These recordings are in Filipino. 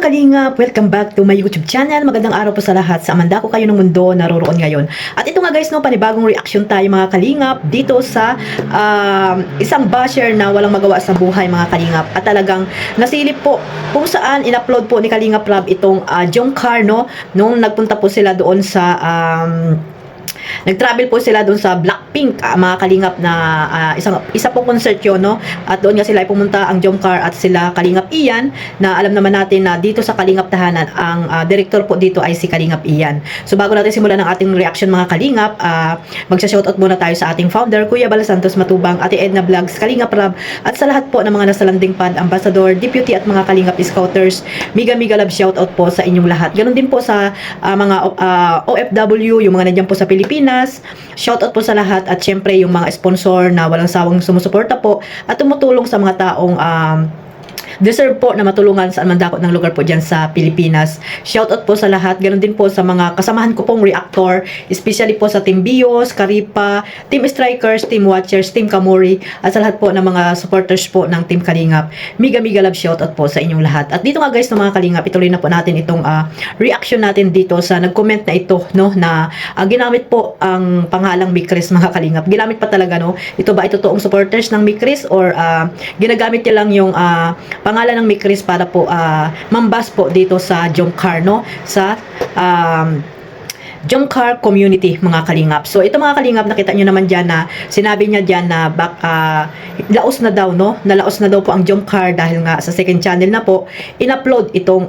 Kalingap, welcome back to my YouTube channel. Magandang araw po sa lahat. Sa amanda ko kayo ng mundo naroroon ngayon. At ito nga guys, no, panibagong reaction tayo mga kalingap dito sa isang basher na walang magawa sa buhay mga kalingap. At talagang nasilip po kung saan in-upload po ni Kalingap Rab itong Jomcar, no, nung nagpunta po sila doon sa nag-travel po sila doon sa Blackpink, mga kalingap na isa pong concert yun, no? At doon nga sila ay pumunta ang Jomcar at sila Kalingap Ian, na alam naman natin na dito sa Kalingap Tahanan ang director po dito ay si Kalingap Ian. So bago natin simulan ang ating reaction mga kalingap, magsa-shoutout muna tayo sa ating founder Kuya Bala Santos Matubang, Ate Edna Vlogs, Kalingap Rab, at sa lahat po ng mga nasa landing pad, ambassador, deputy at mga Kalingap scouters. Miga love shoutout po sa inyong lahat. Ganon din po sa mga OFW, yung mga nandiyan po sa Pilipinas. Shoutout po sa lahat at syempre yung mga sponsor na walang sawang sumusuporta po at tumutulong sa mga taong deserve po na matulungan sa mandakot ng lugar po dyan sa Pilipinas. Shoutout po sa lahat. Ganon din po sa mga kasamahan ko pong reactor, especially po sa Team Bios, Karipa, Team Strikers, Team Watchers, Team Kamori, at sa lahat po ng mga supporters po ng Team Kalingap. Miga love shoutout po sa inyong lahat. At dito nga guys ng mga Kalingap, ituloy na po natin itong reaction natin dito sa nag-comment na ito, no, na ginamit po ang pangalang Mikris mga Kalingap. Ginamit pa talaga, no? Ito ba ito toong supporters ng Mikris or ginagamit niya lang yung pangalan ng Mikris para po mambas po dito sa Jomcar, no, sa Jomcar community mga kalingap. So ito mga kalingap, nakita nyo naman dyan na sinabi niya dyan na laos na daw, no, nalaos na daw po ang Jomcar dahil nga sa second channel na po in-upload itong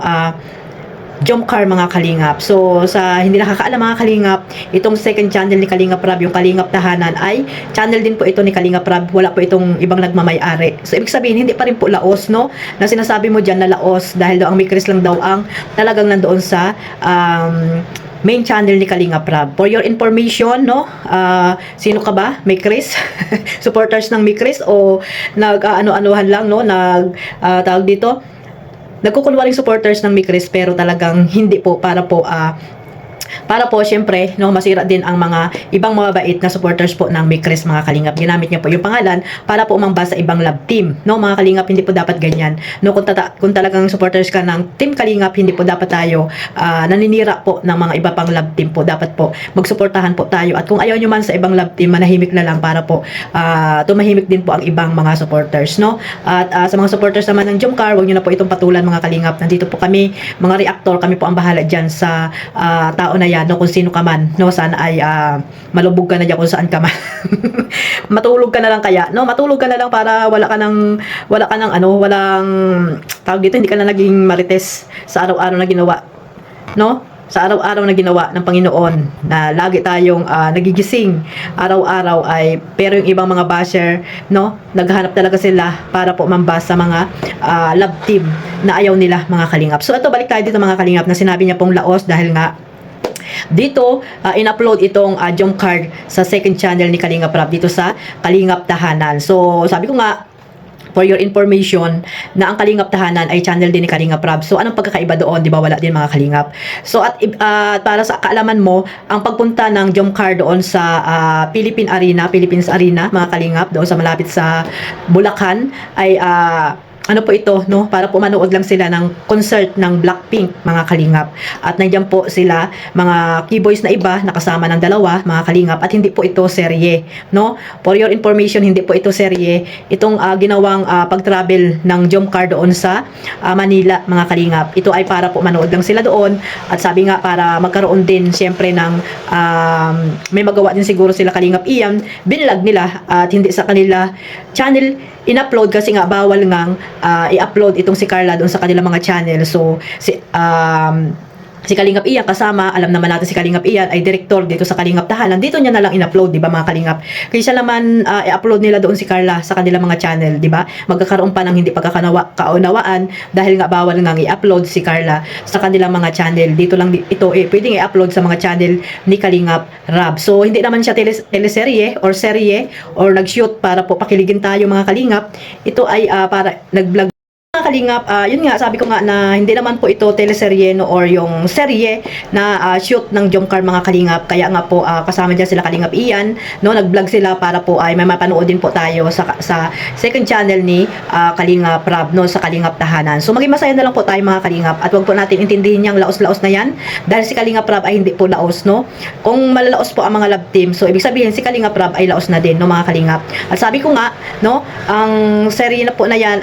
Jomcar mga kalingap. So sa hindi nakakaalam mga kalingap, itong second channel ni Kalingap Rab, yung Kalingap Tahanan, ay channel din po ito ni Kalingap Rab. Wala po itong ibang nagmamay-ari. So ibig sabihin hindi pa rin po laos, no, na sinasabi mo dyan na laos dahil daw ang Mikris lang daw ang talagang nandoon sa main channel ni Kalingap Rab. For your information, no, sino ka ba? Mikris? Supporters ng Mikris o nag-ano-anuhan lang, no, tawag dito, nagkukunwaring supporters ng Mikris pero talagang hindi po para po syempre, no, masira din ang mga ibang mababait na supporters po ng Mikris mga kalingap. Ginamit niya po yung pangalan para po umambas sa ibang love team, no mga kalingap. Hindi po dapat ganyan, no, kung talagang supporters ka ng Team Kalingap, hindi po dapat tayo naninira po ng mga iba pang love team po. Dapat po magsuportahan po tayo, at kung ayaw nyo man sa ibang love team, manahimik na lang para po tumahimik din po ang ibang mga supporters, no. At sa mga supporters naman ng Jomcar, huwag nyo na po itong patulan mga kalingap. Nandito po kami mga reactor, kami po ang bahala dyan sa tao na yan, no, kung sino ka man, no, sana ay malubog ka na dyan kung saan ka man. Matulog ka na lang kaya, no, matulog ka na lang para walang tawag dito, hindi ka na naging marites sa araw-araw na ginawa, no, sa araw-araw na ginawa ng Panginoon, na lagi tayong nagigising araw-araw ay, pero yung ibang mga basher, no, naghahanap talaga sila para po mambas sa mga love team na ayaw nila mga kalingap. So ito, balik tayo dito mga kalingap, na sinabi niya pong laos dahil nga dito in-upload itong Jomcar sa second channel ni Kalingap Rab dito sa Kalingap Tahanan. So sabi ko nga, for your information, na ang Kalingap Tahanan ay channel din ni Kalingap Rab. So anong pagkakaiba doon? Di ba wala din mga kalingap? So at para sa kaalaman mo, ang pagpunta ng Jomcar doon sa Philippines Arena mga kalingap, doon sa malapit sa Bulacan ay ano po ito, no, para po manood lang sila ng concert ng Blackpink mga kalingap. At nandiyan po sila mga keyboys na iba, nakasama ng dalawa mga kalingap, at hindi po ito serye, no. For your information, hindi po ito serye. Itong ginawang pag-travel ng Jomcar doon sa Manila mga kalingap, ito ay para po manood lang sila doon, at sabi nga para magkaroon din syempre ng may magawa din siguro sila Kalingap Ian, binilag nila at hindi sa kanila channel in-upload kasi nga bawal ngang i-upload itong si Carla doon sa kanilang mga channel. So si Kalingap Ian kasama, alam naman natin si Kalingap Ian ay director dito sa Kalingap Tahanan. Dito niya na lang in-upload, di ba mga kalingap? Kaysa naman i-upload nila doon si Carla sa kanilang mga channel, di ba? Magkakaroon pa ng hindi pagkakaunawaan dahil nga bawal ngang i-upload si Carla sa kanilang mga channel. Dito lang ito pwedeng i-upload sa mga channel ni Kalingap Rab. So hindi naman siya teleserye or serye or nag-shoot para po pakiligin tayo mga kalingap. Ito ay para nag-vlog mga kalingap, yun nga, sabi ko nga na hindi naman po ito teleserye no, or yung serye na shoot ng Jomcar mga kalingap. Kaya nga po kasama dyan sila Kalingap Ian, no, nag-vlog sila para po ay may mapanood din po tayo sa second channel ni Kalingap Rab, no, sa Kalingap Tahanan. So maging masaya na lang po tayo mga kalingap at wag po natin intindihin yung laos-laos na yan dahil si Kalingap Rab ay hindi po laos, no. Kung malalaos po ang mga love team, so ibig sabihin si Kalingap Rab ay laos na din, no mga kalingap. At sabi ko nga, no, ang serye na po na yan,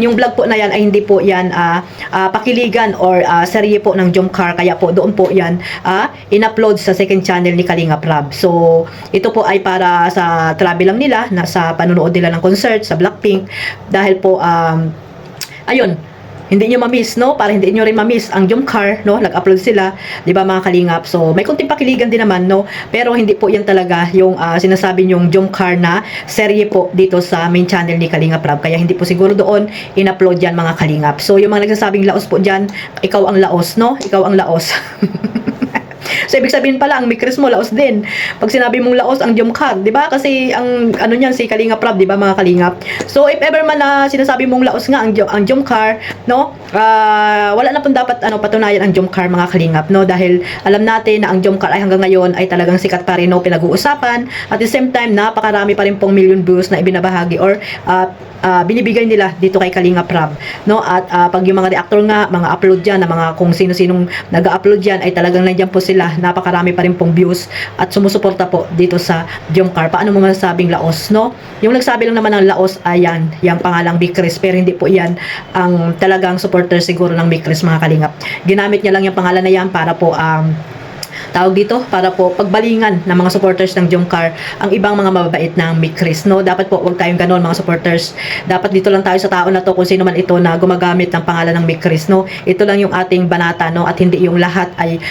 yung vlog po na yan ay hindi po yan pakiligan or serye po ng Jomcar, kaya po doon po yan in-upload sa second channel ni Kalingap Rab. So ito po ay para sa travel lang nila, sa panunood nila ng concert sa Blackpink, dahil po ayun, hindi nyo ma-miss, no? Para hindi nyo rin ma-miss ang Jomcar, no? Nag-upload sila, di ba mga kalingap? So, may kunting pakiligan din naman, no? Pero hindi po yan talaga yung sinasabi nyong Jomcar na serye po dito sa main channel ni Kalingap Rab. Kaya hindi po siguro doon in-upload yan mga kalingap. So, yung mga nagsasabing laos po dyan, ikaw ang laos, no? Ikaw ang laos. So, ibig sabihin pala, ang Mikris mo, laos din. Pag sinabi mong laos, ang Jomcar, di ba? Kasi, ang, ano niyan, si Kalingap Rab, di ba, mga kalingap? So, if ever man na sinasabi mong laos nga, ang Jomcar, no? Wala na pong dapat, patunayan ang Jomcar, mga kalingap, no? Dahil, alam natin na ang Jomcar ay hanggang ngayon ay talagang sikat pa rin, no? Pinag-uusapan. At the same time, napakarami pa rin pong million views na ibinabahagi or, binibigay nila dito kay Kalingap Rab, no? At pag yung mga reactor nga, mga upload diyan na mga kung sino-sinong nag-upload diyan ay talagang nandiyan po sila, napakarami pa rin pong views at sumusuporta po dito sa Jomcar. Paano mo masasabing laos, no? Yung nagsabi lang naman ng laos ay yan, yung pangalang Mikris, pero hindi po yan ang talagang supporter siguro ng Mikris, mga kalingap. Ginamit niya lang yung pangalan na yan para po tawag dito, para po pagbalingan ng mga supporters ng Jomcar ang ibang mga mababait ng Mikris, no? Dapat po wag tayong ganoon mga supporters. Dapat dito lang tayo sa tao na to, kung sino man ito na gumagamit ng pangalan ng Mikris, no? Ito lang yung ating banata, no? At hindi yung lahat ay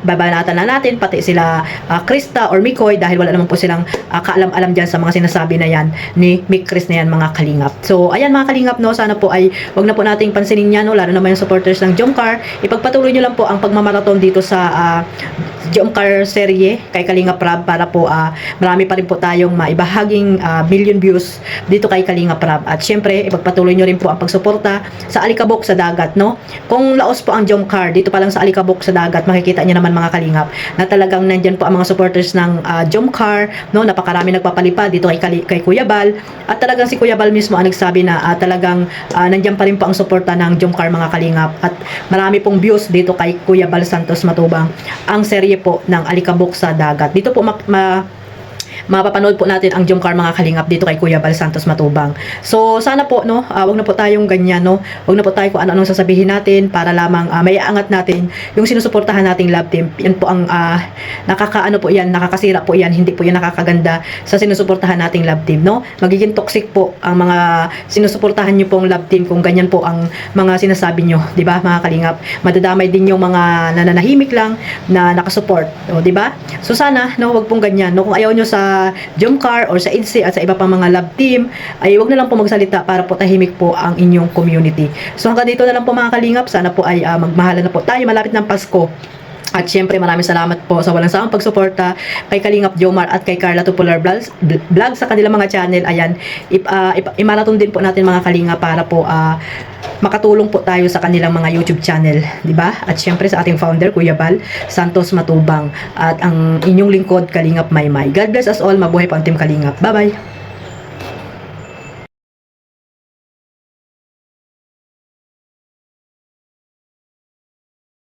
babanatan na natin, pati sila Krista or Mikoy, dahil wala naman po silang kaalam-alam dyan sa mga sinasabi na yan ni Mikris na yan, mga kalingap. So ayan mga kalingap, no? Sana po ay wag na po nating pansinin yan, no? Lalo naman yung supporters ng Jomcar. Ipagpatuloy nyo lang po ang pagmamarathon dito sa Jomcar serye kay Kalingap Rab para po marami pa rin po tayong maibahaging million views dito kay Kalingap Rab. At syempre, ipagpatuloy nyo rin po ang pagsuporta sa Alikabok sa Dagat, no? Kung laos po ang Jomcar, dito pa lang sa Alikabok sa Dagat, makikita nyo naman mga kalingap na talagang nandyan po ang mga supporters ng Jomcar, no? Napakarami nagpapalipad dito kay Kuya Bal. At talagang si Kuya Bal mismo ang nagsabi na talagang nandyan pa rin po ang suporta ng Jomcar, mga kalingap. At marami pong views dito kay Kuya Bal Santos Matubang ang serye po ng Alikabok sa Dagat. Dito po mapapanood po natin ang Jomcar, mga kalingap, dito kay Kuya Bal Santos Matubang. So sana po, no, wag na po tayong ganyan, no? Wag na po tayo kung ano-anong sasabihin natin para lamang may aangat natin yung sinusuportahan nating love team. Yan po ang nakakaano po yan, nakakasira po yan, hindi po yan nakakaganda sa sinusuportahan nating love team, no? Magiging toxic po ang mga sinusuportahan niyo pong love team kung ganyan po ang mga sinasabi niyo, di ba, mga kalingap? Madadamay din yung mga nananahimik lang na nakasupport, di ba? So sana, no, wag pong ganyan, no? Kung ayaw niyo sa Jomcar or sa IDSI at sa iba pang mga love team, ay wag na lang po magsalita para po tahimik po ang inyong community. So hanggang dito na lang po, mga kalingap. Sana po ay magmahalan na po tayo, malapit ng Pasko. At syempre, maraming salamat po sa walang sawang pagsuporta kay Kalingap Jomar at kay Carla Tupular Vlog sa kanilang mga channel. Ayan, imaraton din po natin, mga kalingap, para po makatulong po tayo sa kanilang mga YouTube channel, di ba? At syempre sa ating founder, Kuya Bal Santos Matubang, at ang inyong lingkod, Kalingap Maymay. God bless us all. Mabuhay po ang Team Kalingap. Bye-bye!